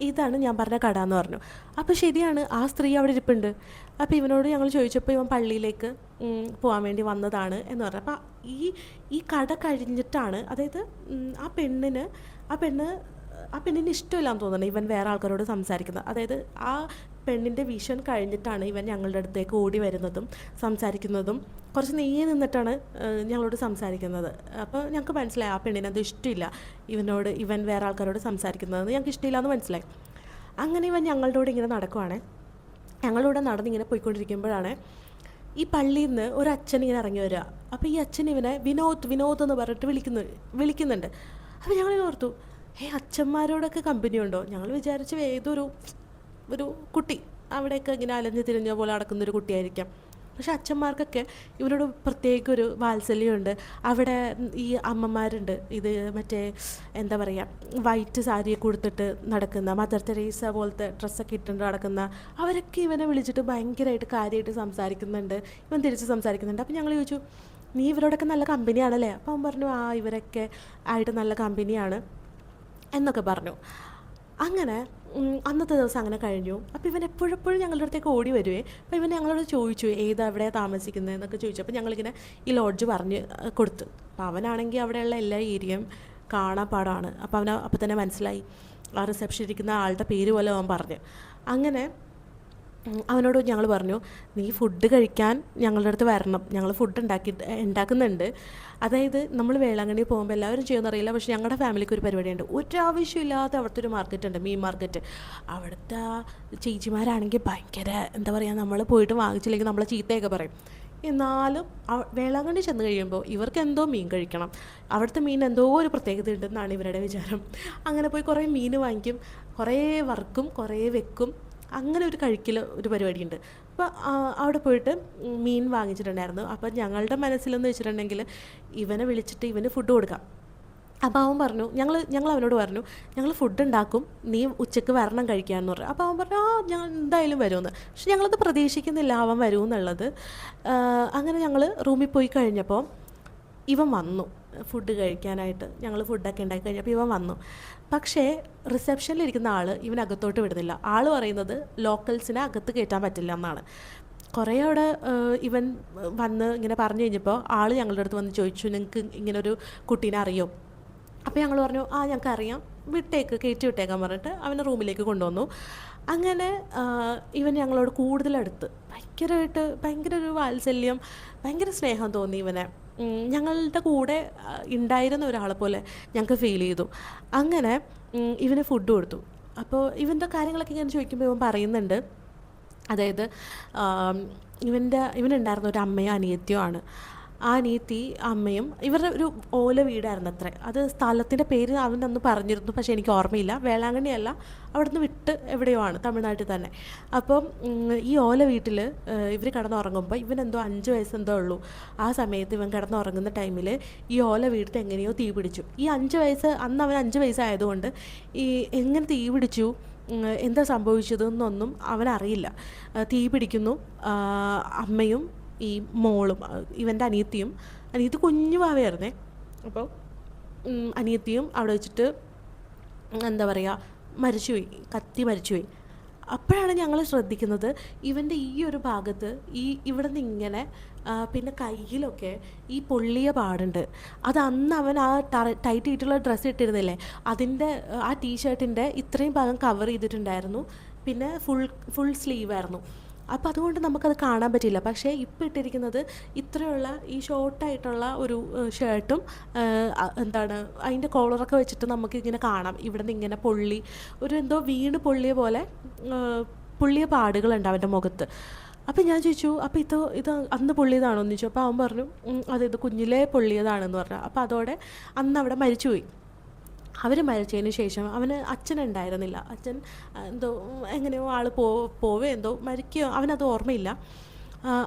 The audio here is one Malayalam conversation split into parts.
ഇതാണ് ഞാൻ പറഞ്ഞ കട എന്ന് പറഞ്ഞു. അപ്പോൾ ശരിയാണ്, ആ സ്ത്രീ അവിടെ ഇരിപ്പുണ്ട്. അപ്പോൾ ഇവനോട് ഞങ്ങൾ ചോദിച്ചപ്പോൾ ഇവൻ പള്ളിയിലേക്ക് പോകാൻ വേണ്ടി വന്നതാണ് എന്ന് പറഞ്ഞു. അപ്പോൾ ഈ ഈ കട കഴിഞ്ഞിട്ടാണ്, അതായത് ആ പെണ്ണിന് ആ പെണ്ണ് ആ പെണ്ണിന് ഇഷ്ടമില്ലാന്ന് തോന്നുന്നു ഇവൻ വേറെ ആൾക്കാരോട് സംസാരിക്കുന്നത്. അതായത് ആ പെണ്ണിൻ്റെ വിഷൻ കഴിഞ്ഞിട്ടാണ് ഇവൻ ഞങ്ങളുടെ അടുത്തേക്ക് ഓടി വരുന്നതും സംസാരിക്കുന്നതും. കുറച്ച് നീങ്ങി നിന്നിട്ടാണ് ഞങ്ങളോട് സംസാരിക്കുന്നത്. അപ്പോൾ ഞങ്ങൾക്ക് മനസ്സിലായി ആ പെണ്ണിനത് ഇഷ്ടമില്ല, ഇവൻ വേറെ ആൾക്കാരോട് സംസാരിക്കുന്നതെന്ന് ഞങ്ങൾക്ക് ഇഷ്ടമില്ല എന്ന് മനസ്സിലായി. അങ്ങനെ ഇവൻ ഞങ്ങളുടെ കൂടെ ഇങ്ങനെ നടക്കുവാണ്. ഞങ്ങളിവിടെ നടന്നിങ്ങനെ പോയിക്കൊണ്ടിരിക്കുമ്പോഴാണ് ഈ പള്ളിയിൽ നിന്ന് ഒരു അച്ഛൻ ഇങ്ങനെ ഇറങ്ങി വരിക. അപ്പോൾ ഈ അച്ഛൻ ഇവനെ വിനോദ് എന്ന് പറഞ്ഞിട്ട് വിളിക്കുന്നുണ്ട്. അപ്പോൾ ഞങ്ങളിങ്ങനെ ഓർത്തു, അച്ഛന്മാരോടൊക്കെ കമ്പനി ഉണ്ടോ? ഞങ്ങൾ വിചാരിച്ചു ഒരു കുട്ടി അവിടെയൊക്കെ ഇങ്ങനെ അലഞ്ഞ് തിരിഞ്ഞ പോലെ നടക്കുന്നൊരു കുട്ടിയായിരിക്കാം. പക്ഷെ അച്ഛന്മാർക്കൊക്കെ ഇവരോട് പ്രത്യേക ഒരു വാത്സല്യമുണ്ട്. അവിടെ ഈ അമ്മമാരുണ്ട്, ഇത് മറ്റേ എന്താ പറയുക, വൈറ്റ് സാരിയൊക്കെ കൊടുത്തിട്ട് നടക്കുന്ന, മദർ തെരേസ പോലത്തെ ഡ്രസ്സൊക്കെ ഇട്ടിട്ട് നടക്കുന്ന, അവരൊക്കെ ഇവനെ വിളിച്ചിട്ട് ഭയങ്കരമായിട്ട് കാര്യമായിട്ട് സംസാരിക്കുന്നുണ്ട്. ഇവൻ തിരിച്ച് സംസാരിക്കുന്നുണ്ട്. അപ്പോൾ ഞങ്ങൾ ചോദിച്ചു, നീ ഇവരോടൊക്കെ നല്ല കമ്പനിയാണല്ലേ? അപ്പോൾ അവൻ പറഞ്ഞു, ഇവരൊക്കെ ആയിട്ട് നല്ല കമ്പനിയാണ് എന്നൊക്കെ പറഞ്ഞു. അങ്ങനെ അന്നത്തെ ദിവസം അങ്ങനെ കഴിഞ്ഞു. അപ്പോൾ ഇവൻ എപ്പോഴെപ്പോഴും ഞങ്ങളുടെ അടുത്തേക്ക് ഓടി വരുവേ. അപ്പോൾ ഇവൻ ഞങ്ങളോട് ചോദിച്ചു, എവിടെയാണ് താമസിക്കുന്നത് എന്നൊക്കെ ചോദിച്ചു. അപ്പോൾ ഞങ്ങളിങ്ങനെ ഈ ലോഡ്ജ് പറഞ്ഞ് കൊടുത്തു. അപ്പോൾ അവനാണെങ്കിൽ അവിടെയുള്ള എല്ലാ ഏരിയയും കാണാൻ പാടാണ്. അപ്പോൾ അപ്പോൾ തന്നെ മനസ്സിലായി, ആ റിസപ്ഷൻ ഇരിക്കുന്ന ആളുടെ പേര് പോലെ അവൻ പറഞ്ഞു. അങ്ങനെ അവനോട് ഞങ്ങൾ പറഞ്ഞു, നീ ഫുഡ് കഴിക്കാൻ ഞങ്ങളുടെ അടുത്ത് വരണം, ഞങ്ങൾ ഫുഡ് ഉണ്ടാക്കുന്നുണ്ട്. അതായത് നമ്മൾ വേളാങ്കണ്ണി പോകുമ്പോൾ എല്ലാവരും ചെയ്യുമെന്നറിയില്ല, പക്ഷേ ഞങ്ങളുടെ ഫാമിലിക്ക് ഒരു പരിപാടിയുണ്ട്. ഒരാവശ്യമില്ലാതെ അവിടുത്തെ ഒരു മാർക്കറ്റ് ഉണ്ട്, മീൻ മാർക്കറ്റ്. അവിടുത്തെ ചേച്ചിമാരാണെങ്കിൽ ഭയങ്കര എന്താ പറയുക, നമ്മൾ പോയിട്ട് വാങ്ങിച്ചില്ലെങ്കിൽ നമ്മളെ ചീത്തയൊക്കെ പറയും. എന്നാലും വേളാങ്കണ്ണി ചെന്ന് കഴിയുമ്പോൾ ഇവർക്ക് എന്തോ മീൻ കഴിക്കണം, അവിടുത്തെ മീൻ എന്തോ ഒരു പ്രത്യേകത ഉണ്ടെന്നാണ് ഇവരുടെ വിചാരം. അങ്ങനെ പോയി കുറേ മീൻ വാങ്ങിക്കും, കുറേ വറുക്കും, കുറേ വെക്കും, അങ്ങനെ ഒരു ഒരു പരിപാടിയുണ്ട്. അപ്പോൾ അവിടെ പോയിട്ട് മീൻ വാങ്ങിച്ചിട്ടുണ്ടായിരുന്നു. അപ്പോൾ ഞങ്ങളുടെ മനസ്സിലെന്ന് വെച്ചിട്ടുണ്ടെങ്കിൽ ഇവനെ വിളിച്ചിട്ട് ഇവന് ഫുഡ് കൊടുക്കാം. അപ്പോൾ അവൻ പറഞ്ഞു, ഞങ്ങൾ അവനോട് പറഞ്ഞു, ഞങ്ങൾ ഫുഡ് ഉണ്ടാക്കും, നീ ഉച്ചയ്ക്ക് വരണം കഴിക്കാമെന്ന് പറഞ്ഞു. അപ്പോൾ അവൻ പറഞ്ഞു, ഞാൻ എന്തായാലും വരുമെന്ന്. പക്ഷെ ഞങ്ങളത് പ്രതീക്ഷിക്കുന്നില്ല അവൻ വരുമെന്നുള്ളത്. അങ്ങനെ ഞങ്ങൾ റൂമിൽ പോയി കഴിഞ്ഞപ്പോൾ ഇവൻ വന്നു ഫുഡ് കഴിക്കാനായിട്ട്. ഞങ്ങൾ ഫുഡൊക്കെ ഉണ്ടാക്കി കഴിഞ്ഞപ്പോൾ ഇവൻ വന്നു. പക്ഷേ റിസപ്ഷനിലിരിക്കുന്ന ആൾ ഇവനകത്തോട്ട് വിടുന്നില്ല. ആൾ പറയുന്നത് ലോക്കൽസിനെ അകത്ത് കയറ്റാൻ പറ്റില്ല എന്നാണ്. കുറേ അവിടെ ഇവൻ വന്ന് ഇങ്ങനെ പറഞ്ഞു കഴിഞ്ഞപ്പോൾ ആൾ ഞങ്ങളുടെ അടുത്ത് വന്ന് ചോദിച്ചു, നിങ്ങൾക്ക് ഇങ്ങനൊരു കുട്ടീനെ അറിയോ? അപ്പോൾ ഞങ്ങൾ പറഞ്ഞു, ഞങ്ങൾക്ക് അറിയാം, കയറ്റി വിട്ടേക്കാൻ പറഞ്ഞിട്ട് അവനെ റൂമിലേക്ക് കൊണ്ടുവന്നു. അങ്ങനെ ഇവൻ ഞങ്ങളോട് കൂടുതലടുത്ത് ഭയങ്കര ഒരു വാത്സല്യം, ഭയങ്കര സ്നേഹം തോന്നി ഇവനെ. ഞങ്ങളുടെ കൂടെ ഉണ്ടായിരുന്ന ഒരാളെ പോലെ ഞങ്ങൾക്ക് ഫീൽ ചെയ്തു. അങ്ങനെ ഇവന് ഫുഡ് കൊടുത്തു. അപ്പോൾ ഇവൻ്റെ കാര്യങ്ങളൊക്കെ ഇങ്ങനെ ചോദിക്കുമ്പോൾ ഇവൻ പറയുന്നുണ്ട്, അതായത് ഇവനുണ്ടായിരുന്ന ഒരു അമ്മയും അനിയത്തിയും ആണ്. ആ അനിയത്തി അമ്മയും ഇവരുടെ ഒരു ഓല വീടായിരുന്നു അത്രേ. അത് സ്ഥലത്തിൻ്റെ പേര് അവനൊന്ന് പറഞ്ഞിരുന്നു, പക്ഷേ എനിക്ക് ഓർമ്മയില്ല. വേളാങ്കണ്ണിയല്ല, അവിടെ നിന്ന് വിട്ട് എവിടെയോ ആണ്, തമിഴ്നാട്ടിൽ തന്നെ. അപ്പം ഈ ഓല വീട്ടിൽ ഇവർ കിടന്നുറങ്ങുമ്പോൾ ഇവനെന്തോ 5 വയസ്സെന്തോ ഉള്ളൂ. ആ സമയത്ത് ഇവൻ കിടന്നുറങ്ങുന്ന ടൈമിൽ ഈ ഓല വീട്ടിൽ എങ്ങനെയോ തീ പിടിച്ചു. ഈ 5 വയസ്സ്, അന്ന് അവൻ 5 വയസ്സായതുകൊണ്ട് ഈ എങ്ങനെ തീ പിടിച്ചു, എന്താ സംഭവിച്ചതെന്നൊന്നും അവനറിയില്ല. തീ പിടിക്കുന്നു, അമ്മയും ഈ മോളും ഇവൻ്റെ അനിയത്തി കുഞ്ഞു ഭാവയായിരുന്നേ. അപ്പോൾ അനിയത്തിയും അവിടെ വെച്ചിട്ട് എന്താ പറയുക, മരിച്ചുപോയി. അപ്പോഴാണ് ഞങ്ങൾ ശ്രദ്ധിക്കുന്നത്, ഇവൻ്റെ ഈ ഒരു ഭാഗത്ത് ഇവിടെ നിന്ന് ഇങ്ങനെ പിന്നെ കയ്യിലൊക്കെ ഈ പൊള്ളിയ പാടുണ്ട്. അത് അന്ന് അവൻ ആ ടൈറ്റ് ആയിട്ടുള്ള ഡ്രസ്സ് ഇട്ടിരുന്നില്ലേ, അതിൻ്റെ ആ ടീഷർട്ടിൻ്റെ ഇത്രയും ഭാഗം കവർ ചെയ്തിട്ടുണ്ടായിരുന്നു. പിന്നെ ഫുൾ സ്ലീവായിരുന്നു. അപ്പോൾ അതുകൊണ്ട് നമുക്കത് കാണാൻ പറ്റില്ല. പക്ഷേ ഇപ്പോൾ ഇട്ടിരിക്കുന്നത് ഇത്രയുള്ള ഈ ഷോർട്ടായിട്ടുള്ള ഒരു ഷർട്ടും എന്താണ് അതിൻ്റെ കോളറൊക്കെ വെച്ചിട്ട് നമുക്കിങ്ങനെ കാണാം. ഇവിടെ നിന്ന് ഇങ്ങനെ എന്തോ വീണ് പൊള്ളിയ പോലെ പൊള്ളിയ പാടുകളുണ്ട് അവൻ്റെ മുഖത്ത്. അപ്പോൾ ഞാൻ ചോദിച്ചു, അപ്പോൾ ഇത് അന്ന് പൊള്ളിയതാണോ എന്ന് ചോദിച്ചു. അപ്പോൾ അവൻ പറഞ്ഞു, ഇത് കുഞ്ഞിലേ പൊള്ളിയതാണെന്ന് പറഞ്ഞു. അപ്പോൾ അതോടെ അന്ന് അവിടെ മരിച്ചുപോയി. അവർ മരിച്ചതിന് ശേഷം അവന് അച്ഛനുണ്ടായിരുന്നില്ല. അച്ഛൻ എന്തോ എങ്ങനെയോ ആൾ പോവേ എന്തോ മരിക്കുകയോ, അവനത് ഓർമ്മയില്ല.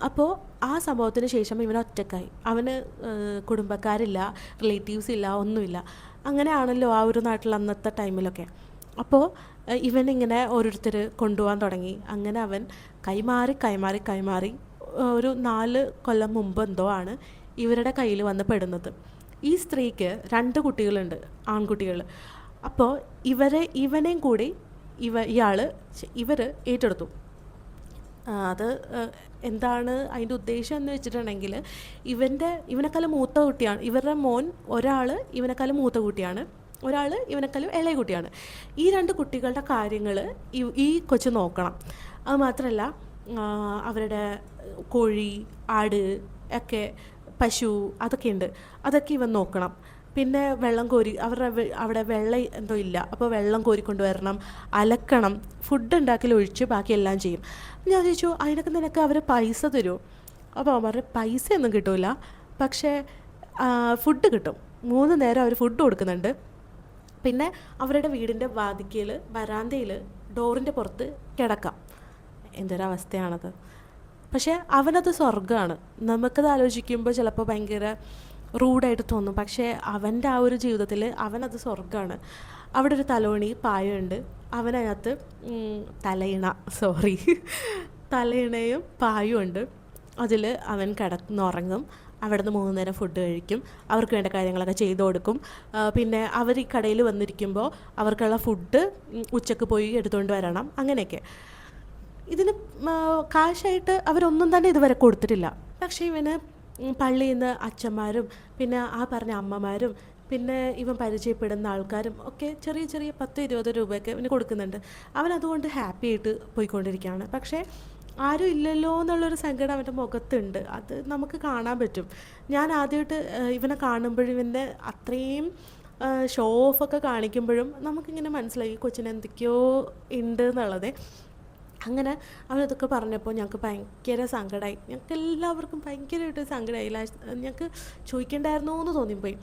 അപ്പോൾ ആ സംഭവത്തിന് ശേഷം ഇവൻ ഒറ്റക്കായി. അവന് കുടുംബക്കാരില്ല, റിലേറ്റീവ്സ് ഇല്ല, ഒന്നുമില്ല. അങ്ങനെയാണല്ലോ ആ ഒരു നാട്ടിൽ അന്നത്തെ ടൈമിലൊക്കെ. അപ്പോൾ ഇവനിങ്ങനെ ഓരോരുത്തർ കൊണ്ടുപോകാൻ തുടങ്ങി. അങ്ങനെ അവൻ കൈമാറി ഒരു 4 കൊല്ലം മുമ്പ് എന്തോ ആണ് ഇവരുടെ കയ്യിൽ വന്ന് പെടുന്നത്. ഈ സ്ത്രീക്ക് 2 കുട്ടികളുണ്ട്, ആൺകുട്ടികൾ. അപ്പോൾ ഇവനെയും കൂടി ഇവർ ഏറ്റെടുത്തു. അത് എന്താണ് അതിൻ്റെ ഉദ്ദേശം എന്ന് വെച്ചിട്ടുണ്ടെങ്കിൽ, ഇവനെക്കാളും മൂത്ത കുട്ടിയാണ് ഇവരുടെ മോൻ. ഒരാൾ ഇവനെക്കാളും മൂത്ത കുട്ടിയാണ്, ഒരാൾ ഇവനെക്കാളും ഇളയ കുട്ടിയാണ്. ഈ 2 കുട്ടികളുടെ കാര്യങ്ങൾ ഈ കൊച്ചു നോക്കണം. അതുമാത്രമല്ല, അവരുടെ കോഴി, ആട് ഒക്കെ, പശു അതൊക്കെ ഉണ്ട്, അതൊക്കെ ഇവൻ നോക്കണം. പിന്നെ വെള്ളം കോരി, അവിടെ വെള്ളം എന്തോ ഇല്ല, അപ്പോൾ വെള്ളം കോരിക്കൊണ്ട് വരണം, അലക്കണം, ഫുഡ് ഉണ്ടാക്കൽ ഒഴിച്ച് ബാക്കി എല്ലാം ചെയ്യും. ഞാൻ ചോദിച്ചു, അതിനൊക്കെ നിനക്ക് അവർ പൈസ തരുമോ? അപ്പോൾ അവൻ പറഞ്ഞു, പൈസയൊന്നും കിട്ടില്ല, പക്ഷേ ഫുഡ് കിട്ടും. 3 നേരം അവർ ഫുഡ് കൊടുക്കുന്നുണ്ട്. പിന്നെ അവരുടെ വീടിൻ്റെ വാതിക്കൽ, വരാന്തയിൽ, ഡോറിൻ്റെ പുറത്ത് കിടക്കാം. എന്തൊരവസ്ഥയാണത്! പക്ഷേ അവനത് സ്വർഗ്ഗമാണ്. നമുക്കത് ആലോചിക്കുമ്പോൾ ചിലപ്പോൾ ഭയങ്കര റൂഡായിട്ട് തോന്നും, പക്ഷേ അവൻ്റെ ആ ഒരു ജീവിതത്തിൽ അവനത് സ്വർഗ്ഗമാണ്. അവിടെ ഒരു തലോണി പായുണ്ട്, അവനകത്ത് തലയിണയും പായും ഉണ്ട്. അതിൽ അവൻ കിടന്നുറങ്ങും. അവിടെ നിന്ന് 3 നേരം ഫുഡ് കഴിക്കും, അവർക്ക് വേണ്ട കാര്യങ്ങളൊക്കെ ചെയ്തു കൊടുക്കും. പിന്നെ അവർ ഈ കടയിൽ വന്നിരിക്കുമ്പോൾ അവർക്കുള്ള ഫുഡ് ഉച്ചക്ക് പോയി എടുത്തുകൊണ്ട് വരണം, അങ്ങനെയൊക്കെ. ഇതിന് കാശായിട്ട് അവരൊന്നും തന്നെ ഇതുവരെ കൊടുത്തിട്ടില്ല. പക്ഷേ ഇവന് പള്ളിയിൽ നിന്ന് അച്ഛന്മാരും പിന്നെ ആ പറഞ്ഞ അമ്മമാരും പിന്നെ ഇവൻ പരിചയപ്പെടുന്ന ആൾക്കാരും ഒക്കെ ചെറിയ ചെറിയ 10-20 രൂപയൊക്കെ ഇവന് കൊടുക്കുന്നുണ്ട്. അവൻ അതുകൊണ്ട് ഹാപ്പി ആയിട്ട് പോയിക്കൊണ്ടിരിക്കുകയാണ്. പക്ഷേ ആരും ഇല്ലല്ലോ എന്നുള്ളൊരു സങ്കടം അവൻ്റെ മുഖത്തുണ്ട്. അത് നമുക്ക് കാണാൻ പറ്റും. ഞാൻ ആദ്യമായിട്ട് ഇവനെ കാണുമ്പോഴും ഇവൻ്റെ അത്രയും ഷോ ഓഫൊക്കെ കാണിക്കുമ്പോഴും നമുക്കിങ്ങനെ മനസ്സിലായി കൊച്ചിന് എന്തൊക്കെയോ ഉണ്ട് എന്നുള്ളത്. അങ്ങനെ അവരതൊക്കെ പറഞ്ഞപ്പോൾ ഞങ്ങൾക്ക് ഭയങ്കര സങ്കടമായി. ഞങ്ങൾക്ക് എല്ലാവർക്കും ഭയങ്കരമായിട്ട് സങ്കടമായി. ഞങ്ങൾക്ക് ചോദിക്കേണ്ടായിരുന്നോ എന്ന് തോന്നിപ്പോയി.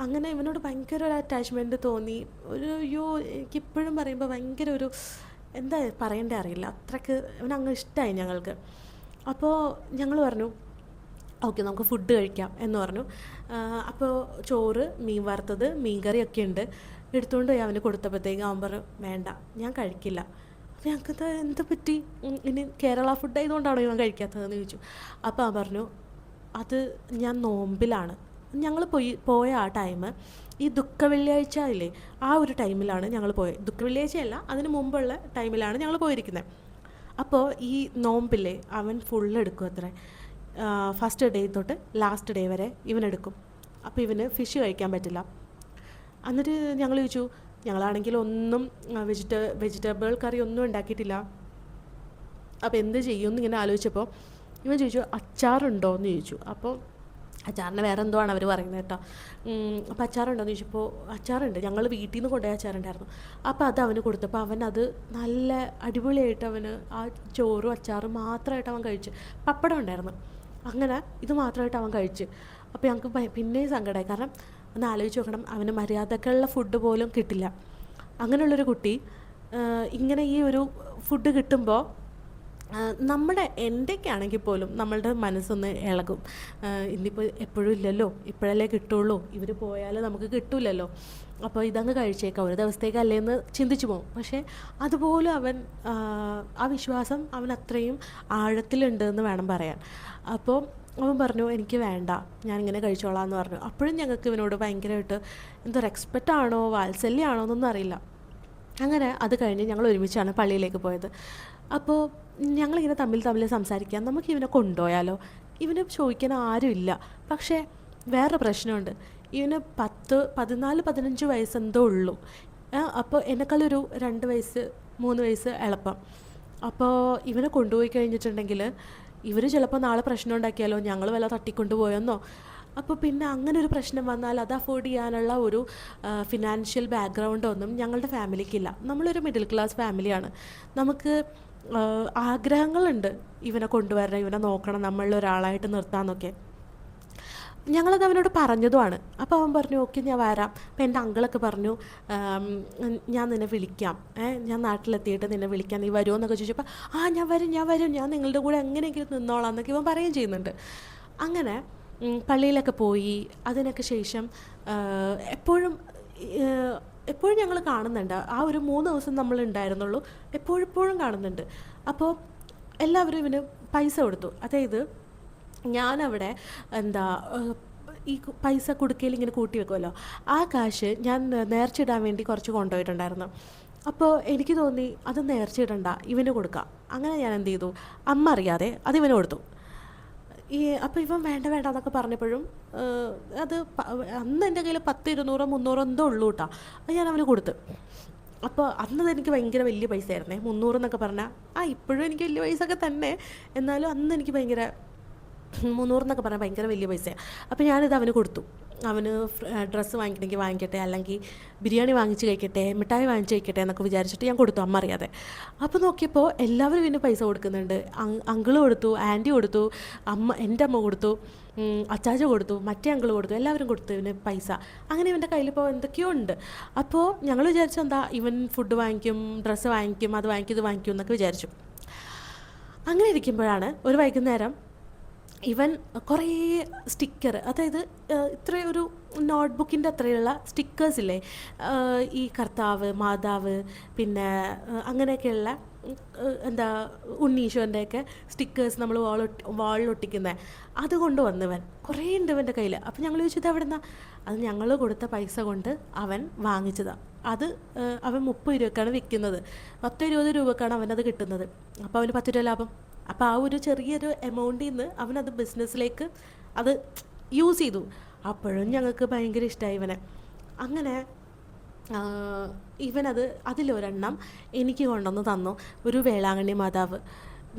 അങ്ങനെ ഇവനോട് ഭയങ്കര ഒരു അറ്റാച്ച്മെൻറ്റ് തോന്നി. എനിക്കിപ്പോഴും പറയുമ്പോൾ ഭയങ്കര ഒരു എന്താ പറയേണ്ടത് അറിയില്ല, അത്രയ്ക്ക് ഇവനങ്ങ് ഇഷ്ടമായി ഞങ്ങൾക്ക്. അപ്പോൾ ഞങ്ങൾ പറഞ്ഞു, ഓക്കെ നമുക്ക് ഫുഡ് കഴിക്കാം എന്ന് പറഞ്ഞു. അപ്പോൾ ചോറ്, മീൻ വറുത്തത്, മീൻ കറിയൊക്കെ ഉണ്ട്. എടുത്തുകൊണ്ട് പോയി അവന് കൊടുത്തപ്പോഴത്തേക്ക് അവൻ പറഞ്ഞു, വേണ്ട ഞാൻ കഴിക്കില്ല. അപ്പോൾ ഞങ്ങൾക്ക് എന്താ പറ്റി, ഇനി കേരള ഫുഡ് ആയതുകൊണ്ടാണോ ഇവൻ കഴിക്കാത്തതെന്ന് ചോദിച്ചു. അപ്പോൾ അവൻ പറഞ്ഞു, അത് ഞാൻ നോമ്പിലാണ്. ഞങ്ങൾ പോയ ആ ടൈം ഈ ദുഃഖ വെള്ളിയാഴ്ച ഇല്ലേ, ആ ഒരു ടൈമിലാണ് ഞങ്ങൾ പോയത്. ദുഃഖ വെള്ളിയാഴ്ചയല്ല, അതിന് മുമ്പുള്ള ടൈമിലാണ് ഞങ്ങൾ പോയിരിക്കുന്നത്. അപ്പോൾ ഈ നോമ്പില്ലേ അവൻ ഫുള്ള് എടുക്കും അത്രേ. ഫസ്റ്റ് ഡേ തൊട്ട് ലാസ്റ്റ് ഡേ വരെ ഇവനെടുക്കും. അപ്പോൾ ഇവന് ഫിഷ് കഴിക്കാൻ പറ്റില്ല. എന്നിട്ട് ഞങ്ങൾ ചോദിച്ചു, ഞങ്ങളാണെങ്കിൽ ഒന്നും വെജിറ്റബിൾ കറി ഒന്നും ഉണ്ടാക്കിയിട്ടില്ല, അപ്പോൾ എന്ത് ചെയ്യുമെന്ന് ഇങ്ങനെ ആലോചിച്ചപ്പോൾ ഇവൻ ചോദിച്ചു, അച്ചാറുണ്ടോ എന്ന് ചോദിച്ചു. അപ്പോൾ അച്ചാറിന് വേറെ എന്തോ ആണ് അവർ പറയുന്നത് കേട്ടോ. അപ്പോൾ അച്ചാറുണ്ടോയെന്ന് ചോദിച്ചപ്പോൾ അച്ചാറുണ്ട്, ഞങ്ങൾ വീട്ടിൽ നിന്ന് കൊണ്ടുപോയ അച്ചാറുണ്ടായിരുന്നു. അപ്പോൾ അത് അവന് കൊടുത്തപ്പോൾ അവനത് നല്ല അടിപൊളിയായിട്ട് അവന് ആ ചോറും അച്ചാറും മാത്രമായിട്ട് അവൻ കഴിച്ച്. പപ്പടം ഉണ്ടായിരുന്നു, അങ്ങനെ ഇത് മാത്രമായിട്ട് അവൻ കഴിച്ച്. അപ്പോൾ ഞങ്ങൾക്ക് പിന്നെയും സങ്കടമായി. കാരണം ഒന്ന് ആലോചിച്ച് നോക്കണം, അവന് മര്യാദക്കുള്ള ഫുഡ് പോലും കിട്ടില്ല. അങ്ങനെയുള്ളൊരു കുട്ടി ഇങ്ങനെ ഈ ഒരു ഫുഡ് കിട്ടുമ്പോൾ എൻ്റെയൊക്കെ ആണെങ്കിൽ പോലും നമ്മളുടെ മനസ്സൊന്ന് ഇളകും. ഇന്നിപ്പോൾ എപ്പോഴും ഇല്ലല്ലോ, ഇപ്പോഴല്ലേ കിട്ടുള്ളൂ, ഇവർ പോയാൽ നമുക്ക് കിട്ടില്ലല്ലോ, അപ്പോൾ ഇതങ്ങ് കഴിച്ചേക്കാം, ഒരു ദിവസത്തേക്കല്ലേ എന്ന് ചിന്തിച്ചു പോകും. പക്ഷേ അതുപോലെ അവൻ ആ വിശ്വാസം അവൻ അത്രയും ആഴത്തിലുണ്ട് എന്ന് വേണം പറയാൻ. അപ്പോൾ അവൻ പറഞ്ഞു, എനിക്ക് വേണ്ട, ഞാനിങ്ങനെ കഴിച്ചോളാം എന്ന് പറഞ്ഞു. അപ്പോഴും ഞങ്ങൾക്ക് ഇവനോട് ഭയങ്കരമായിട്ട് എന്തോ റെസ്പെക്റ്റ് ആണോ വാത്സല്യമാണോ എന്നൊന്നും അറിയില്ല. അങ്ങനെ അത് കഴിഞ്ഞ് ഞങ്ങൾ ഒരുമിച്ചാണ് പള്ളിയിലേക്ക് പോയത്. അപ്പോൾ ഞങ്ങളിങ്ങനെ തമ്മിൽ സംസാരിക്കാം, നമുക്ക് ഇവനെ കൊണ്ടുപോയാലോ, ഇവന് ചോദിക്കാൻ ആരുമില്ല. പക്ഷേ വേറെ പ്രശ്നമുണ്ട്, ഇവന് 14-15 വയസ്സെന്തോ ഉള്ളൂ. അപ്പോൾ എന്നെക്കാളൊരു 2 വയസ്സ് 3 വയസ്സ് എളുപ്പം. അപ്പോൾ ഇവനെ കൊണ്ടുപോയി കഴിഞ്ഞിട്ടുണ്ടെങ്കിൽ ഇവർ ചിലപ്പോൾ നാളെ പ്രശ്നം ഉണ്ടാക്കിയാലോ, ഞങ്ങൾ വല്ല തട്ടിക്കൊണ്ടുപോയെന്നോ. അപ്പോൾ പിന്നെ അങ്ങനെ ഒരു പ്രശ്നം വന്നാൽ അത് അഫോർഡ് ചെയ്യാനുള്ള ഒരു ഫിനാൻഷ്യൽ ബാക്ക്ഗ്രൗണ്ട് ഒന്നും ഞങ്ങളുടെ ഫാമിലിക്കില്ല. നമ്മളൊരു മിഡിൽ ക്ലാസ് ഫാമിലിയാണ്. നമുക്ക് ആഗ്രഹങ്ങളുണ്ട്, ഇവനെ കൊണ്ടുവരണം, ഇവനെ നോക്കണം, നമ്മളൊരാളായിട്ട് നിർത്താമെന്നൊക്കെ. ഞങ്ങളത് അവനോട് പറഞ്ഞതുമാണ്. അപ്പോൾ അവൻ പറഞ്ഞു, ഓക്കെ ഞാൻ വരാം. അപ്പോൾ എൻ്റെ അങ്കിളൊക്കെ പറഞ്ഞു, ഞാൻ നിന്നെ വിളിക്കാം, ഞാൻ നാട്ടിലെത്തിയിട്ട് നിന്നെ വിളിക്കാം, നീ വരുമോ എന്നൊക്കെ ചോദിച്ചപ്പോൾ ഞാൻ വരും, ഞാൻ നിങ്ങളുടെ കൂടെ എങ്ങനെയെങ്കിലും നിന്നോളാം എന്നൊക്കെ ഇവൻ പറയുകയും ചെയ്യുന്നുണ്ട്. അങ്ങനെ പള്ളിയിലൊക്കെ പോയി. അതിനൊക്കെ ശേഷം എപ്പോഴും ഞങ്ങൾ കാണുന്നുണ്ട്. ആ ഒരു 3 ദിവസം നമ്മൾ ഉണ്ടായിരുന്നുള്ളൂ, എപ്പോഴും കാണുന്നുണ്ട്. അപ്പോൾ എല്ലാവരും ഇവന് പൈസ കൊടുത്തു. അതായത് ഞാനവിടെ ഈ പൈസ കുടുക്കയിൽ ഇങ്ങനെ കൂട്ടി വെക്കുമല്ലോ, ആ കാശ് ഞാൻ നേർച്ചിടാൻ വേണ്ടി കുറച്ച് കൊണ്ടുപോയിട്ടുണ്ടായിരുന്നു. അപ്പോൾ എനിക്ക് തോന്നി അത് നേർച്ചയിടണ്ട, ഇവന് കൊടുക്കാം. അങ്ങനെ ഞാൻ എന്ത് ചെയ്തു, അമ്മ അറിയാതെ അത് ഇവന് കൊടുത്തു. അപ്പോൾ ഇവൻ വേണ്ട വേണ്ട എന്നൊക്കെ പറഞ്ഞപ്പോഴും അത് അന്ന് എൻ്റെ കയ്യിൽ 10, 200, 300 എന്തോ ഉള്ളൂ കേട്ടോ. അത് ഞാൻ അവന് കൊടുത്ത്. അപ്പോൾ അന്നത് എനിക്ക് ഭയങ്കര വലിയ പൈസ ആയിരുന്നേ. 300 എന്നൊക്കെ പറഞ്ഞാൽ ഇപ്പോഴും എനിക്ക് വലിയ പൈസ ഒക്കെ തന്നെ, എന്നാലും അന്ന് എനിക്ക് ഭയങ്കര 300 എന്നൊക്കെ പറഞ്ഞാൽ ഭയങ്കര വലിയ പൈസയാണ്. അപ്പോൾ ഞാനിത് അവന് കൊടുത്തു. അവന് ഡ്രസ്സ് വാങ്ങിക്കണമെങ്കിൽ വാങ്ങിക്കട്ടെ, അല്ലെങ്കിൽ ബിരിയാണി വാങ്ങിച്ച് കഴിക്കട്ടെ, മിഠായി വാങ്ങിച്ച് കഴിക്കട്ടെ എന്നൊക്കെ വിചാരിച്ചിട്ട് ഞാൻ കൊടുത്തു, അമ്മ അറിയാതെ. അപ്പോൾ നോക്കിയപ്പോൾ എല്ലാവരും ഇതിന് പൈസ കൊടുക്കുന്നുണ്ട്. അങ്കിള് കൊടുത്തു, ആൻറ്റി കൊടുത്തു, എൻ്റെ അമ്മ കൊടുത്തു, അച്ചാച്ച കൊടുത്തു, മറ്റേ അങ്കിള് കൊടുത്തു, എല്ലാവരും കൊടുത്തു ഇവന് പൈസ. അങ്ങനെ ഇവൻ്റെ കയ്യിൽ ഇപ്പോൾ എന്തൊക്കെയോ ഉണ്ട്. അപ്പോൾ ഞങ്ങൾ വിചാരിച്ചു എന്താ ഇവൻ ഫുഡ് വാങ്ങിക്കും, ഡ്രസ്സ് വാങ്ങിക്കും, അത് വാങ്ങിക്കും, ഇത് വാങ്ങിക്കും എന്നൊക്കെ വിചാരിച്ചു. അങ്ങനെ ഇരിക്കുമ്പോഴാണ് ഒരു വൈകുന്നേരം ഇവൻ കുറേ സ്റ്റിക്കർ, അതായത് ഇത്രയൊരു നോട്ട്ബുക്കിൻ്റെ അത്രയുള്ള സ്റ്റിക്കേഴ്സില്ലേ, ഈ കർത്താവ്, മാതാവ്, പിന്നെ അങ്ങനെയൊക്കെയുള്ള എന്താ ഉണ്ണീശോൻ്റെയൊക്കെ സ്റ്റിക്കേഴ്സ് നമ്മൾ വാളിലൊട്ടിക്കുന്നത്, അതുകൊണ്ട് വന്നവൻ കുറേ ഉണ്ട് ഇവൻ്റെ കയ്യിൽ. അപ്പോൾ ഞങ്ങൾ ചോദിച്ചത് എവിടെ നിന്നാണ്? അത് ഞങ്ങൾ കൊടുത്ത പൈസ കൊണ്ട് അവൻ വാങ്ങിച്ചതാണ്. അത് അവൻ 30 രൂപക്കാണ് വിൽക്കുന്നത്, 10-20 രൂപക്കാണ് അവനത് കിട്ടുന്നത്. അപ്പോൾ അവന് 10 രൂപ ലാഭം. അപ്പോൾ ആ ഒരു ചെറിയൊരു എമൗണ്ടിൽ നിന്ന് അവനത് ബിസിനസ്സിലേക്ക് അത് യൂസ് ചെയ്തു. അപ്പോഴും ഞങ്ങൾക്ക് ഭയങ്കര ഇഷ്ടമായി ഇവനെ. അങ്ങനെ ഇവനത് അതിലൊരെണ്ണം എനിക്ക് കൊണ്ടുവന്ന് തന്നു. ഒരു വേളാങ്കണ്ണി മാതാവ്,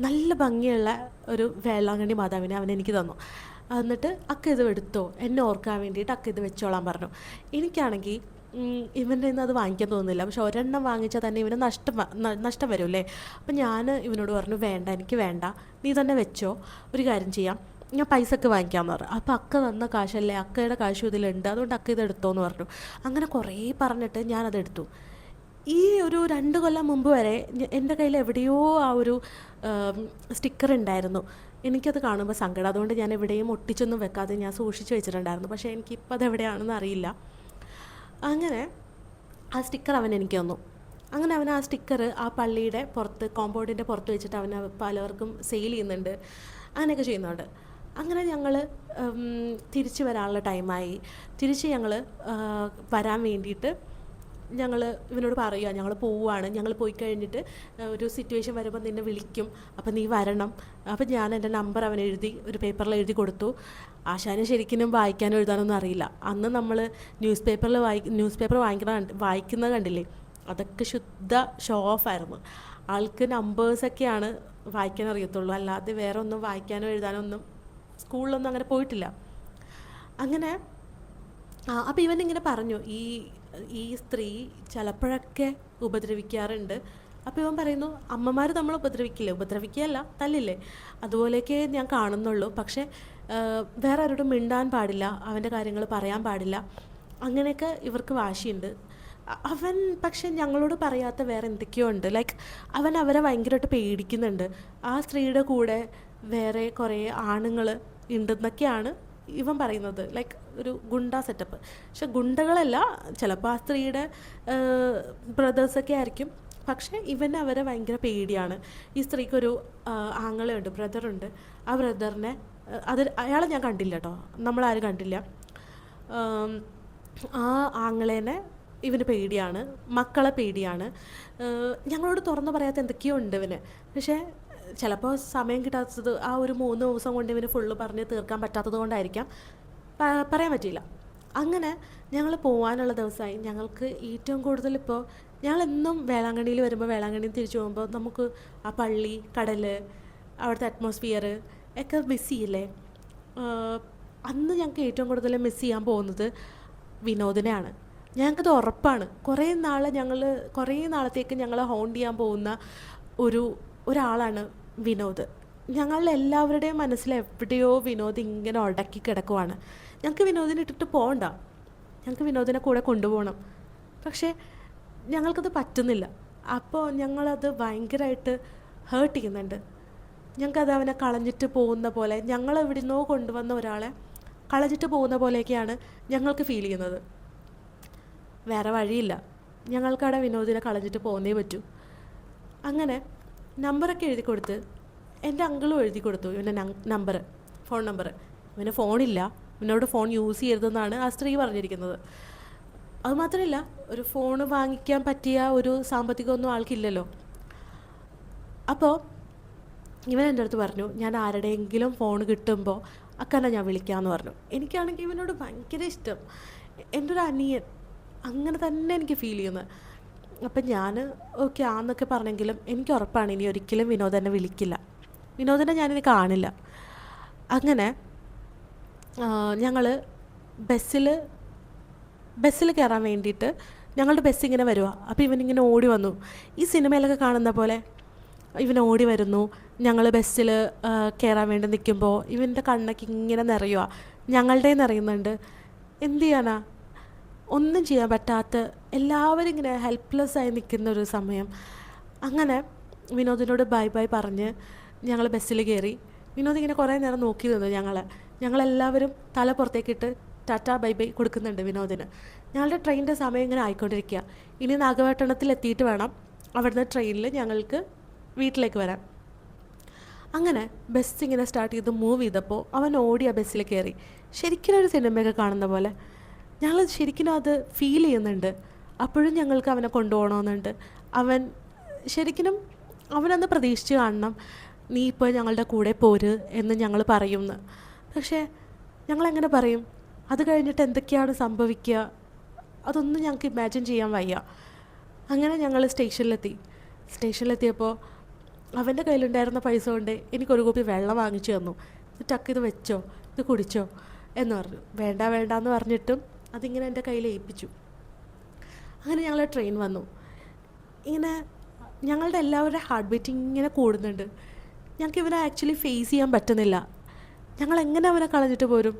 നല്ല ഭംഗിയുള്ള ഒരു വേളാങ്കണ്ണി മാതാവിനെ അവൻ എനിക്ക് തന്നു. എന്നിട്ട് ഇത് എടുത്തോ, എന്നെ ഓർക്കാൻ വേണ്ടിയിട്ട് ഇത് വെച്ചോളാൻ പറഞ്ഞു. എനിക്കാണെങ്കിൽ ഇവൻ്റെ നിന്ന് അത് വാങ്ങിക്കാൻ തോന്നുന്നില്ല. പക്ഷെ ഒരെണ്ണം വാങ്ങിച്ചാൽ തന്നെ ഇവന് നഷ്ടം വരുമല്ലേ. അപ്പം ഞാൻ ഇവനോട് പറഞ്ഞു, വേണ്ട, എനിക്ക് വേണ്ട, നീ തന്നെ വെച്ചോ, ഒരു കാര്യം ചെയ്യാം, ഞാൻ പൈസക്ക് വാങ്ങിക്കാമെന്ന് പറഞ്ഞു. അപ്പോൾ തന്ന കാശല്ലേ, അക്കയുടെ കാശും ഇതിലുണ്ട്, അതുകൊണ്ട് ഇത് എടുത്തോന്ന് പറഞ്ഞു. അങ്ങനെ കുറേ പറഞ്ഞിട്ട് ഞാനതെടുത്തു. ഈ ഒരു 2 കൊല്ലം മുമ്പ് വരെ എൻ്റെ കയ്യിൽ എവിടെയോ ആ ഒരു സ്റ്റിക്കർ ഉണ്ടായിരുന്നു. എനിക്കത് കാണുമ്പോൾ സങ്കടം. അതുകൊണ്ട് ഞാൻ എവിടെയും ഒട്ടിച്ചൊന്നും വെക്കാതെ ഞാൻ സൂക്ഷിച്ച് വെച്ചിട്ടുണ്ടായിരുന്നു. പക്ഷേ എനിക്കിപ്പോൾ അതെവിടെയാണെന്ന് അറിയില്ല. അങ്ങനെ ആ സ്റ്റിക്കർ അവൻ എനിക്ക് തന്നു. അങ്ങനെ അവൻ ആ സ്റ്റിക്കർ ആ പള്ളിയുടെ പുറത്ത്, കോമ്പൗണ്ടിൻ്റെ പുറത്ത് വെച്ചിട്ട് അവൻ പലവർക്കും സെയിൽ ചെയ്യുന്നുണ്ട്, അങ്ങനെയൊക്കെ ചെയ്യുന്നുണ്ട്. അങ്ങനെ ഞങ്ങൾ തിരിച്ച് വരാനുള്ള ടൈമായി. തിരിച്ച് ഞങ്ങൾ വരാൻ വേണ്ടിയിട്ട് ഞങ്ങൾ ഇവനോട് പറയുക, ഞങ്ങൾ പോവുകയാണ്, ഞങ്ങൾ പോയി കഴിഞ്ഞിട്ട് ഒരു സിറ്റുവേഷൻ വരുമ്പോൾ നിന്നെ വിളിക്കും, അപ്പം നീ വരണം. അപ്പം ഞാൻ എൻ്റെ നമ്പർ അവൻ ഒരു പേപ്പറിൽ എഴുതി കൊടുത്തു. ആശാന് ശരിക്കും വായിക്കാനും എഴുതാനൊന്നും അറിയില്ല. അന്ന് നമ്മൾ ന്യൂസ് പേപ്പർ വായിക്കുന്നത് കണ്ടില്ലേ, അതൊക്കെ ശുദ്ധ ഷോ ഓഫായിരുന്നു. ആൾക്ക് നമ്പേഴ്സൊക്കെയാണ് വായിക്കാൻ അറിയത്തുള്ളൂ, അല്ലാതെ വേറെ ഒന്നും വായിക്കാനോ എഴുതാനോ ഒന്നും സ്കൂളിലൊന്നും അങ്ങനെ പോയിട്ടില്ല. അങ്ങനെ അപ്പോൾ ഇവനിങ്ങനെ പറഞ്ഞു, ഈ സ്ത്രീ ചിലപ്പോഴൊക്കെ ഉപദ്രവിക്കാറുണ്ട്. അപ്പോൾ ഇവൻ പറയുന്നു, അമ്മമാർ നമ്മൾ ഉപദ്രവിക്കുകയല്ല, തല്ലില്ലേ, അതുപോലെയൊക്കെ ഞാൻ കാണുന്നുള്ളൂ. പക്ഷേ വേറെ ആരോടും മിണ്ടാൻ പാടില്ല, അവൻ്റെ കാര്യങ്ങൾ പറയാൻ പാടില്ല, അങ്ങനെയൊക്കെ ഇവർക്ക് വാശിയുണ്ട്. അവൻ പക്ഷെ ഞങ്ങളോട് പറയാത്ത വേറെ എന്തൊക്കെയോ ഉണ്ട്. ലൈക്ക് അവൻ അവരെ ഭയങ്കരമായിട്ട് പേടിക്കുന്നുണ്ട്. ആ സ്ത്രീയുടെ കൂടെ വേറെ കുറേ ആണുങ്ങൾ ഉണ്ടെന്നൊക്കെയാണ് ഇവൻ പറയുന്നത്. ലൈക്ക് ഒരു ഗുണ്ട സെറ്റപ്പ്. പക്ഷെ ഗുണ്ടകളല്ല, ചിലപ്പോൾ ആ സ്ത്രീയുടെ ബ്രദേഴ്സൊക്കെ ആയിരിക്കും. പക്ഷേ ഇവൻ അവരെ ഭയങ്കര പേടിയാണ്. ഈ സ്ത്രീക്കൊരു ആങ്ങളയുണ്ട്, ബ്രദറുണ്ട്. ആ ബ്രദറിനെ അയാളെ ഞാൻ കണ്ടില്ല കേട്ടോ, നമ്മളാരും കണ്ടില്ല. ആ ആങ്ങളേനെ ഇവന് പേടിയാണ്, മക്കളെ പേടിയാണ്. ഞങ്ങളോട് തുറന്നു പറയാത്ത എന്തൊക്കെയോ ഉണ്ട് ഇവന്. പക്ഷേ ചിലപ്പോൾ സമയം കിട്ടാത്തത്, ആ ഒരു 3 ദിവസം കൊണ്ട് ഇവന് ഫുള്ള് പറഞ്ഞ് തീർക്കാൻ പറ്റാത്തത് കൊണ്ടായിരിക്കാം, പറയാൻ പറ്റിയില്ല. അങ്ങനെ ഞങ്ങൾ പോകാനുള്ള ദിവസമായി. ഞങ്ങൾക്ക് ഏറ്റവും കൂടുതൽ ഇപ്പോൾ ഞങ്ങളെന്നും വേളാങ്കണ്ണിയിൽ വരുമ്പോൾ, വേളാങ്കണ്ണിയിൽ തിരിച്ചു പോകുമ്പോൾ നമുക്ക് ആ പള്ളി, കടൽ, അവിടുത്തെ അറ്റ്മോസ്ഫിയർ ഒക്കെ മിസ് ചെയ്യില്ലേ. അന്ന് ഞങ്ങൾക്ക് ഏറ്റവും കൂടുതൽ മിസ് ചെയ്യാൻ പോകുന്നത് വിനോദിനെയാണ്. ഞങ്ങൾക്കത് ഉറപ്പാണ്. കുറേ നാളത്തേക്ക് ഞങ്ങൾ ഹോണ്ട് ചെയ്യാൻ പോകുന്ന ഒരാളാണ് വിനോദ്. ഞങ്ങളുടെ എല്ലാവരുടെയും മനസ്സിൽ എവിടെയോ വിനോദ് ഇങ്ങനെ ഉടക്കി കിടക്കുവാണ്. ഞങ്ങൾക്ക് വിനോദിനെ ഇട്ടിട്ട് പോകണ്ട, ഞങ്ങൾക്ക് വിനോദിനെ കൂടെ കൊണ്ടുപോകണം. പക്ഷേ ഞങ്ങൾക്കത് പറ്റുന്നില്ല. അപ്പോൾ ഞങ്ങളത് ഭയങ്കരമായിട്ട് ഹേർട്ട് ചെയ്യുന്നുണ്ട്. ഞങ്ങൾക്കത് അവനെ കളഞ്ഞിട്ട് പോകുന്ന പോലെ, ഞങ്ങൾ എവിടുന്നോ കൊണ്ടുവന്ന ഒരാളെ കളഞ്ഞിട്ട് പോകുന്ന പോലെയൊക്കെയാണ് ഞങ്ങൾക്ക് ഫീൽ ചെയ്യുന്നത്. വേറെ വഴിയില്ല, ഞങ്ങൾക്കവിടെ വിനോദിനെ കളഞ്ഞിട്ട് പോകുന്നേ പറ്റൂ. അങ്ങനെ നമ്പറൊക്കെ എഴുതി കൊടുത്ത്, എൻ്റെ അങ്കിളും എഴുതി കൊടുത്തു ഇവൻ്റെ ഫോൺ നമ്പർ. ഇവന് ഫോണില്ല, ഇവനോട് ഫോൺ യൂസ് ചെയ്യരുതെന്നാണ് ആ സ്ത്രീ പറഞ്ഞിരിക്കുന്നത്. അതുമാത്രമല്ല, ഒരു ഫോൺ വാങ്ങിക്കാൻ പറ്റിയ ഒരു സാമ്പത്തികമൊന്നും ആൾക്കില്ലല്ലോ. അപ്പോൾ ഇവൻ എൻ്റെ അടുത്ത് പറഞ്ഞു, ഞാൻ ആരുടെയെങ്കിലും ഫോൺ കിട്ടുമ്പോൾ അക്കനെ ഞാൻ വിളിക്കാമെന്ന് പറഞ്ഞു. എനിക്കാണെങ്കിൽ ഇവനോട് ഭയങ്കര ഇഷ്ടം, എൻ്റെ ഒരു അനിയൻ അങ്ങനെ തന്നെ എനിക്ക് ഫീൽ ചെയ്യുന്നത്. അപ്പം ഞാൻ ഓക്കെ ആന്നൊക്കെ പറഞ്ഞെങ്കിലും എനിക്ക് ഉറപ്പാണ് ഇനി ഒരിക്കലും വിനോദനെ വിളിക്കില്ല, വിനോദനെ ഞാനിനി കാണില്ല. അങ്ങനെ ഞങ്ങൾ ബസ്സിൽ കയറാൻ വേണ്ടിയിട്ട് ഞങ്ങളുടെ ബസ് ഇങ്ങനെ വരുക. അപ്പോൾ ഇവനിങ്ങനെ ഓടി വന്നു, ഈ സിനിമയിലൊക്കെ കാണുന്ന പോലെ ഇവൻ ഓടി വരുന്നു. ഞങ്ങൾ ബസ്സിൽ കയറാൻ വേണ്ടി നിൽക്കുമ്പോൾ ഇവൻ്റെ കണ്ണൊക്കെ ഇങ്ങനെ നിറയുക, ഞങ്ങളുടെ നിറയുന്നുണ്ട്. എന്ത് ചെയ്യാനാ, ഒന്നും ചെയ്യാൻ പറ്റാത്ത, എല്ലാവരും ഇങ്ങനെ ഹെൽപ്ലെസ്സായി നിൽക്കുന്ന ഒരു സമയം. അങ്ങനെ വിനോദിനോട് ബൈ ബൈ പറഞ്ഞ് ഞങ്ങൾ ബസ്സിൽ കയറി. വിനോദ് ഇങ്ങനെ കുറേ നേരം നോക്കി നിന്നു ഞങ്ങളെല്ലാവരും തല പുറത്തേക്കിട്ട് ടാറ്റ ബൈ ബൈ കൊടുക്കുന്നുണ്ട് വിനോദിന്. ഞങ്ങളുടെ ട്രെയിനിൻ്റെ സമയം ഇങ്ങനെ ആയിക്കൊണ്ടിരിക്കുക. ഇനി നാഗപട്ടണത്തിൽ എത്തിയിട്ട് വേണം അവിടുന്ന് ട്രെയിനിൽ ഞങ്ങൾക്ക് വീട്ടിലേക്ക് വരാൻ. അങ്ങനെ ബസ് ഇങ്ങനെ സ്റ്റാർട്ട് ചെയ്ത് മൂവ് ചെയ്തപ്പോൾ അവൻ ഓടി ആ ബസ്സിൽ കയറി. ശരിക്കും ഒരു സിനിമയൊക്കെ കാണുന്ന പോലെ ഞങ്ങൾ ശരിക്കും അത് ഫീൽ ചെയ്യുന്നുണ്ട്. അപ്പോഴും ഞങ്ങൾക്ക് അവനെ കൊണ്ടുപോകണമെന്നുണ്ട്. ശരിക്കും അവനന്ന് പ്രതീക്ഷിച്ച് കാണണം, നീ ഇപ്പോൾ ഞങ്ങളുടെ കൂടെ പോര് എന്ന് ഞങ്ങൾ പറയുമെന്ന്. പക്ഷേ ഞങ്ങളെങ്ങനെ പറയും? അത് കഴിഞ്ഞിട്ട് എന്തൊക്കെയാണ് സംഭവിക്കുക, അതൊന്നും ഞങ്ങൾക്ക് ഇമാജിൻ ചെയ്യാൻ വയ്യ. അങ്ങനെ ഞങ്ങൾ സ്റ്റേഷനിലെത്തിയപ്പോൾ അവൻ്റെ കയ്യിലുണ്ടായിരുന്ന പൈസ കൊണ്ട് എനിക്കൊരു കുപ്പി വെള്ളം വാങ്ങിച്ചു തന്നു. എന്നിട്ട് ഇത് വെച്ചോ, ഇത് കുടിച്ചോ എന്ന് പറഞ്ഞു. വേണ്ട എന്ന് പറഞ്ഞിട്ടും അതിങ്ങനെ എൻ്റെ കയ്യിൽ ഏൽപ്പിച്ചു. അങ്ങനെ ഞങ്ങൾ ട്രെയിൻ വന്നു. ഇങ്ങനെ ഞങ്ങളുടെ എല്ലാവരുടെ ഹാർട്ട് ബീറ്റിംഗ് ഇങ്ങനെ കൂടുന്നുണ്ട്. ഞങ്ങൾക്ക് ഇവനെ ആക്ച്വലി ഫേസ് ചെയ്യാൻ പറ്റുന്നില്ല. ഞങ്ങളെങ്ങനെ അവനെ കളഞ്ഞിട്ട് പോരും?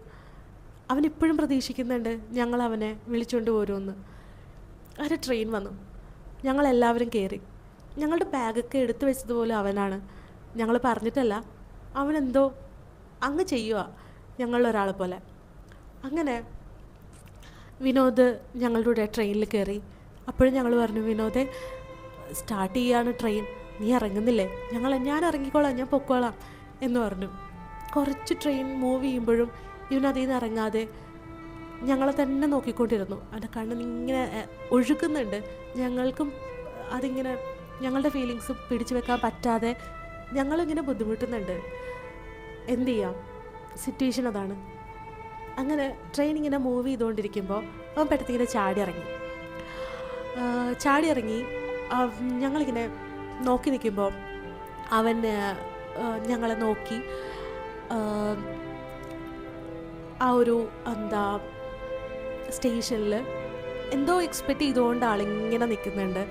അവനിപ്പോഴും പ്രതീക്ഷിക്കുന്നുണ്ട് ഞങ്ങൾ അവനെ വിളിച്ചുകൊണ്ട് പോരുമെന്ന്. ഒരു ട്രെയിൻ വന്നു, ഞങ്ങളെല്ലാവരും കയറി. ഞങ്ങളുടെ ബാഗൊക്കെ എടുത്തു വെച്ചതുപോലെ അവനാണ്. ഞങ്ങൾ പറഞ്ഞിട്ടല്ല, അവനെന്തോ അങ്ങ് ചെയ്യുക ഞങ്ങളൊരാളെ പോലെ. അങ്ങനെ വിനോദ് ഞങ്ങളുടെ കൂടെ ട്രെയിനിൽ കയറി. അപ്പോഴും ഞങ്ങൾ പറഞ്ഞു, വിനോദേ സ്റ്റാർട്ട് ചെയ്യാണ് ട്രെയിൻ, നീ ഇറങ്ങുന്നില്ലേ? ഞാൻ ഇറങ്ങിക്കോളാം, ഞാൻ പൊക്കോളാം എന്ന് പറഞ്ഞു. കുറച്ച് ട്രെയിൻ മൂവ് ചെയ്യുമ്പോഴും ഇവനതിൽ നിന്ന് ഇറങ്ങാതെ ഞങ്ങളെ തന്നെ നോക്കിക്കൊണ്ടിരുന്നു. അവൻ്റെ കണ്ണിങ്ങനെ ഒഴുകുന്നുണ്ട്. ഞങ്ങൾക്കും അതിങ്ങനെ ഞങ്ങളുടെ ഫീലിങ്സ് പിടിച്ചു വെക്കാൻ പറ്റാതെ ഞങ്ങളിങ്ങനെ ബുദ്ധിമുട്ടുന്നുണ്ട്. എന്ത് ചെയ്യാം, സിറ്റുവേഷൻ അതാണ്. അങ്ങനെ ട്രെയിൻ ഇങ്ങനെ മൂവ് ചെയ്തുകൊണ്ടിരിക്കുമ്പോൾ അവൻ പെട്ടെന്നിങ്ങനെ ചാടി ഇറങ്ങി. ഞങ്ങളിങ്ങനെ നോക്കി നിൽക്കുമ്പോൾ അവൻ ഞങ്ങളെ നോക്കി ആ ഒരു സ്റ്റേഷനിൽ എന്തോ എക്സ്പെക്റ്റ് ചെയ്തുകൊണ്ട് ആളിങ്ങനെ നിൽക്കുന്നുണ്ട്.